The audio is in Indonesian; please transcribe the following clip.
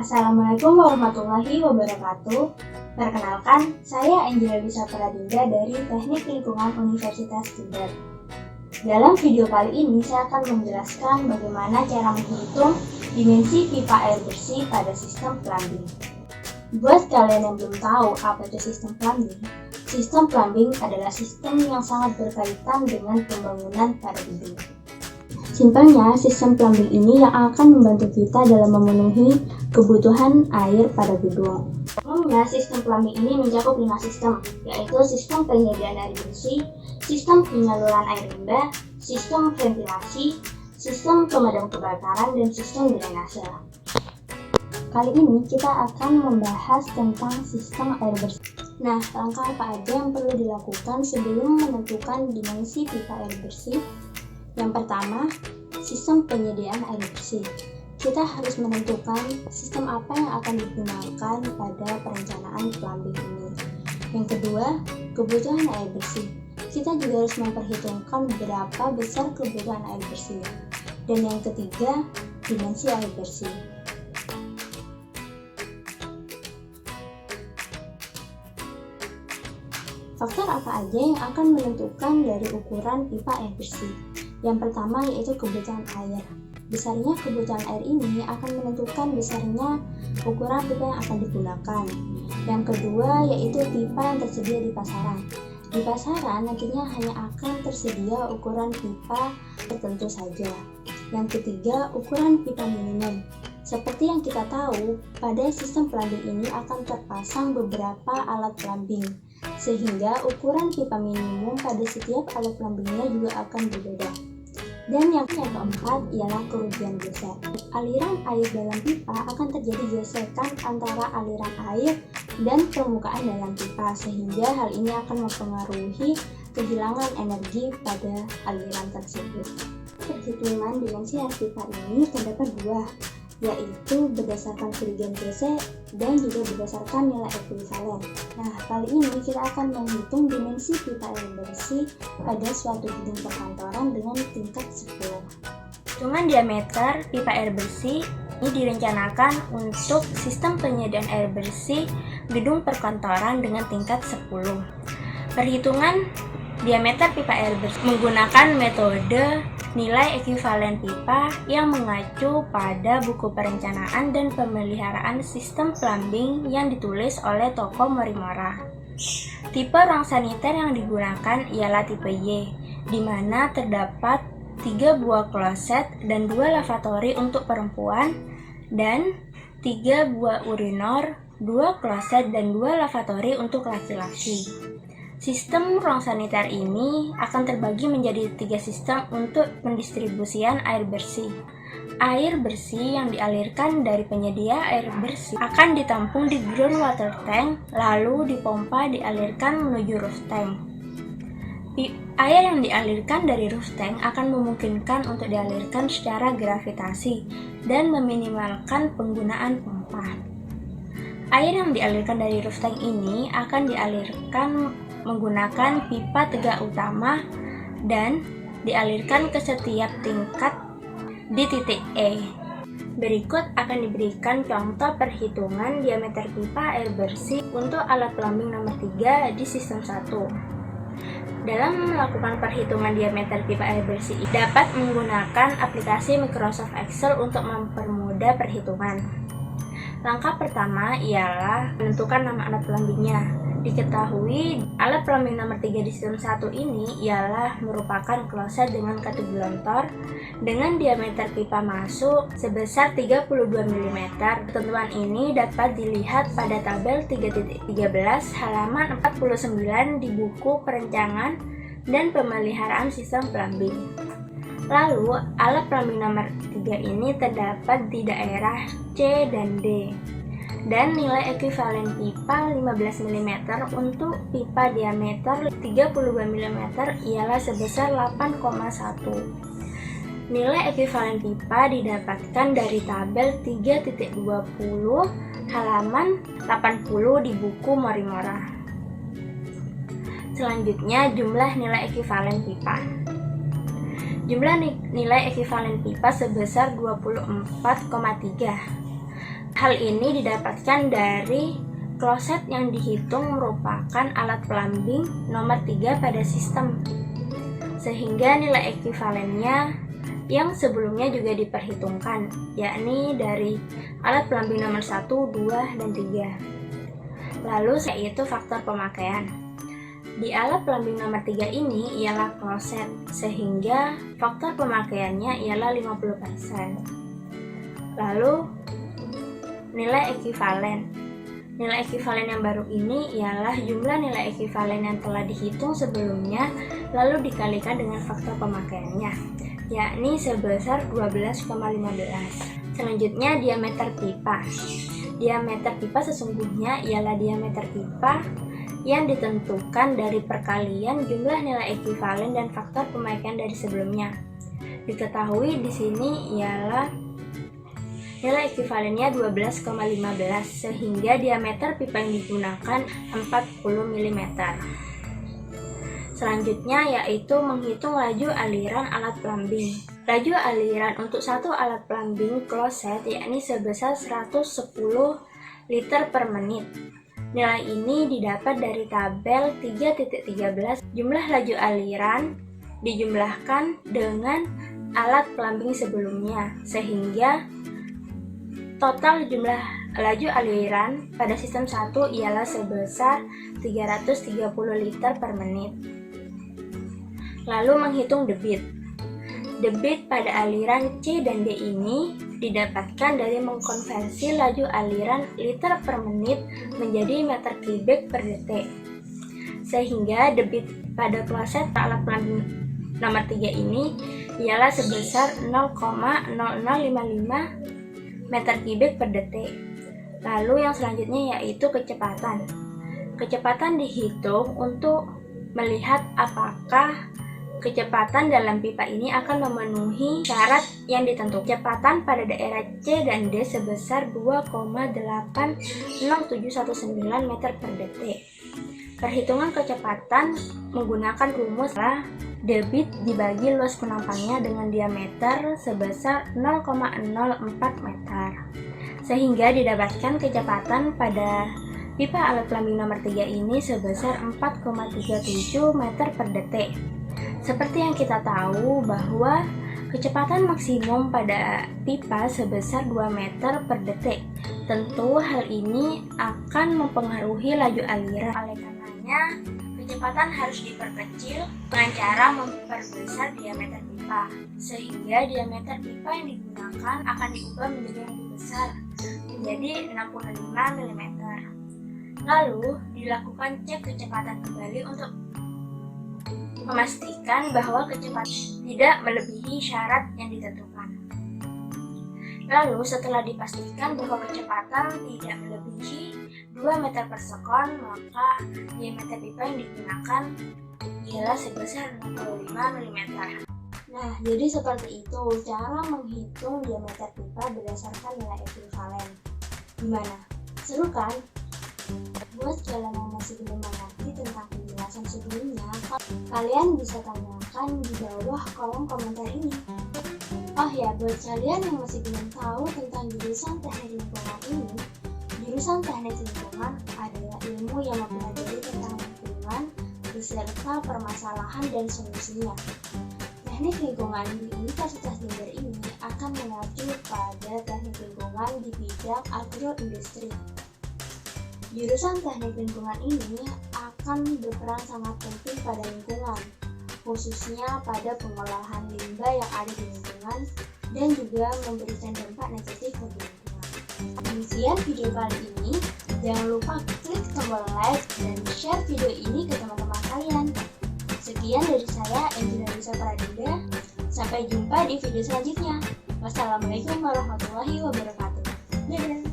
Assalamualaikum warahmatullahi wabarakatuh. Perkenalkan, saya Angela Bisa Pradinda dari Teknik Lingkungan Universitas Tibet. Dalam video kali ini, saya akan menjelaskan bagaimana cara menghitung dimensi pipa air bersih pada sistem plumbing. Buat kalian yang belum tahu apa itu sistem plumbing adalah sistem yang sangat berkaitan dengan pembangunan pada gedung. Simpelnya, sistem plumbing ini yang akan membantu kita dalam memenuhi kebutuhan air pada gedung. Umumnya, sistem plumbing ini mencakup 5 sistem, yaitu sistem penyediaan air bersih, sistem penyaluran air limbah, sistem ventilasi, sistem pemadam kebakaran, dan sistem drainase. Kali ini kita akan membahas tentang sistem air bersih. Nah, langkah apa aja yang perlu dilakukan sebelum menentukan dimensi pipa air bersih? Yang pertama, sistem penyediaan air bersih. Kita harus menentukan sistem apa yang akan digunakan pada perencanaan plumbing ini. Yang kedua, kebutuhan air bersih. Kita juga harus memperhitungkan berapa besar kebutuhan air bersih. Dan yang ketiga, dimensi air bersih. Faktor apa aja yang akan menentukan dari ukuran pipa air bersih? Yang pertama yaitu kebutuhan air. Besarnya kebutuhan air ini akan menentukan besarnya ukuran pipa yang akan digunakan. Yang kedua yaitu pipa yang tersedia di pasaran. Di pasaran nantinya hanya akan tersedia ukuran pipa tertentu saja. Yang ketiga, ukuran pipa minimum. Seperti yang kita tahu, pada sistem plumbing ini akan terpasang beberapa alat plumbing, sehingga ukuran pipa minimum pada setiap alat plumbingnya juga akan berbeda. Dan yang keempat ialah kerugian geser. Aliran air dalam pipa akan terjadi gesekan antara aliran air dan permukaan dalam pipa, sehingga hal ini akan mempengaruhi kehilangan energi pada aliran tersebut. Perhitungan dimensi air pipa ini terdapat dua, yaitu berdasarkan kerugian geser dan juga berdasarkan nilai ekuivalen. Nah, kali ini kita akan menghitung dimensi pipa air bersih pada suatu gedung perkantoran dengan tingkat 10. Hitungan diameter pipa air bersih ini direncanakan untuk sistem penyediaan air bersih gedung perkantoran dengan tingkat 10. Perhitungan diameter pipa air bersih menggunakan metode nilai ekuivalen pipa yang mengacu pada buku perencanaan dan pemeliharaan sistem plumbing yang ditulis oleh Toko Morimura. Tipe ruang saniter yang digunakan ialah tipe Y, di mana terdapat 3 buah kloset dan 2 lavatory untuk perempuan, dan 3 buah urinor, 2 kloset dan 2 lavatory untuk laki-laki. Sistem ruang saniter ini akan terbagi menjadi 3 sistem untuk pendistribusian air bersih. Air bersih yang dialirkan dari penyedia air bersih akan ditampung di groundwater tank, lalu dipompa dialirkan menuju roof tank. Air yang dialirkan dari roof tank akan memungkinkan untuk dialirkan secara gravitasi dan meminimalkan penggunaan pompa. Air yang dialirkan dari roof tank ini akan dialirkan menggunakan pipa tegak utama dan dialirkan ke setiap tingkat di titik E. Berikut akan diberikan contoh perhitungan diameter pipa air bersih untuk alat plumbing nomor 3 di sistem 1. Dalam melakukan perhitungan diameter pipa air bersih, dapat menggunakan aplikasi Microsoft Excel untuk mempermudah perhitungan. Langkah pertama ialah menentukan nama alat plumbingnya. Diketahui, alat plumbing nomor 3 di sistem 1 ini ialah merupakan kloset dengan katup gelontor dengan diameter pipa masuk sebesar 32 mm. Ketentuan ini dapat dilihat pada tabel 3.13 halaman 49 di buku perencanaan dan pemeliharaan sistem plumbing. Lalu, alat plumbing nomor 3 ini terdapat di daerah C dan D. Dan nilai ekuivalen pipa 15 mm untuk pipa diameter 32 mm ialah sebesar 8,1. Nilai ekuivalen pipa didapatkan dari tabel 3.20 halaman 80 di buku Morimura. Selanjutnya, jumlah nilai ekuivalen pipa. Jumlah nilai ekuivalen pipa sebesar 24,3. Hal ini didapatkan dari kloset yang dihitung merupakan alat pelambing nomor 3 pada sistem, sehingga nilai ekuivalennya yang sebelumnya juga diperhitungkan, yakni dari alat pelambing nomor 1, 2, dan 3. Lalu yaitu faktor pemakaian. Di alat pelambing nomor 3 ini ialah kloset, sehingga faktor pemakaiannya ialah 50%. Lalu nilai ekuivalen. Nilai ekuivalen yang baru ini ialah jumlah nilai ekuivalen yang telah dihitung sebelumnya lalu dikalikan dengan faktor pemakaiannya, yakni sebesar 12,15. Selanjutnya diameter pipa. Diameter pipa sesungguhnya ialah diameter pipa yang ditentukan dari perkalian jumlah nilai ekuivalen dan faktor pemakaian dari sebelumnya. Diketahui di sini ialah nilai ekuivalennya 12,15 sehingga diameter pipa yang digunakan 40 mm. Selanjutnya yaitu menghitung laju aliran alat pelambing. Laju aliran untuk satu alat pelambing kloset yakni sebesar 110 liter per menit. Nilai ini didapat dari tabel 3.13. Jumlah laju aliran dijumlahkan dengan alat pelambing sebelumnya, sehingga total jumlah laju aliran pada sistem 1 ialah sebesar 330 liter per menit. Lalu menghitung debit. Debit pada aliran C dan D ini didapatkan dari mengkonversi laju aliran liter per menit menjadi meter kubik per detik. Sehingga debit pada kloset alat pelambing nomor 3 ini ialah sebesar 0,0055 meter kubik per detik. Lalu yang selanjutnya yaitu kecepatan. Kecepatan dihitung untuk melihat apakah kecepatan dalam pipa ini akan memenuhi syarat yang ditentukan. Kecepatan pada daerah C dan D sebesar 2,80719 meter per detik. Perhitungan kecepatan menggunakan rumus debit dibagi luas penampangnya dengan diameter sebesar 0,04 meter, sehingga didapatkan kecepatan pada pipa alat pelambing nomor 3 ini sebesar 4,37 meter per detik. Seperti yang kita tahu bahwa kecepatan maksimum pada pipa sebesar 2 meter per detik. Tentu hal ini akan mempengaruhi laju aliran. Oleh karenanya, kecepatan harus diperkecil dengan cara memperbesar diameter pipa, sehingga diameter pipa yang digunakan akan diubah menjadi yang lebih besar, menjadi 65 mm. Lalu dilakukan cek kecepatan kembali untuk memastikan bahwa kecepatan tidak melebihi syarat yang ditentukan. Lalu setelah dipastikan bahwa kecepatan tidak melebihi 2 meter per sekon, maka diameter pipa yang digunakan ialah sebesar 65 mm. Nah, jadi seperti itu cara menghitung diameter pipa berdasarkan nilai ekuivalen. Gimana? Seru kan? Buat kalian yang masih belum mengerti tentang penjelasan sebelumnya, kalian bisa tanyakan di bawah kolom komentar ini. Oh ya, buat kalian yang masih belum tahu tentang jurusan teknik lingkungan ini, jurusan teknik lingkungan adalah ilmu yang mempelajari tentang lingkungan beserta permasalahan dan solusinya. Teknik lingkungan di Universitas Jember ini akan mengacu pada teknik lingkungan di bidang agroindustri. Jurusan teknik lingkungan ini akan berperan sangat penting pada lingkungan, khususnya pada pengolahan limbah yang ada di lingkungan dan juga memberikan dampak negatif bagi lingkungan. Demikian video kali ini, jangan lupa klik tombol like dan share video ini ke teman-teman kalian. Sekian dari saya, Angela Lisa Pradida. Sampai jumpa di video selanjutnya. Wassalamualaikum warahmatullahi wabarakatuh. Dadah.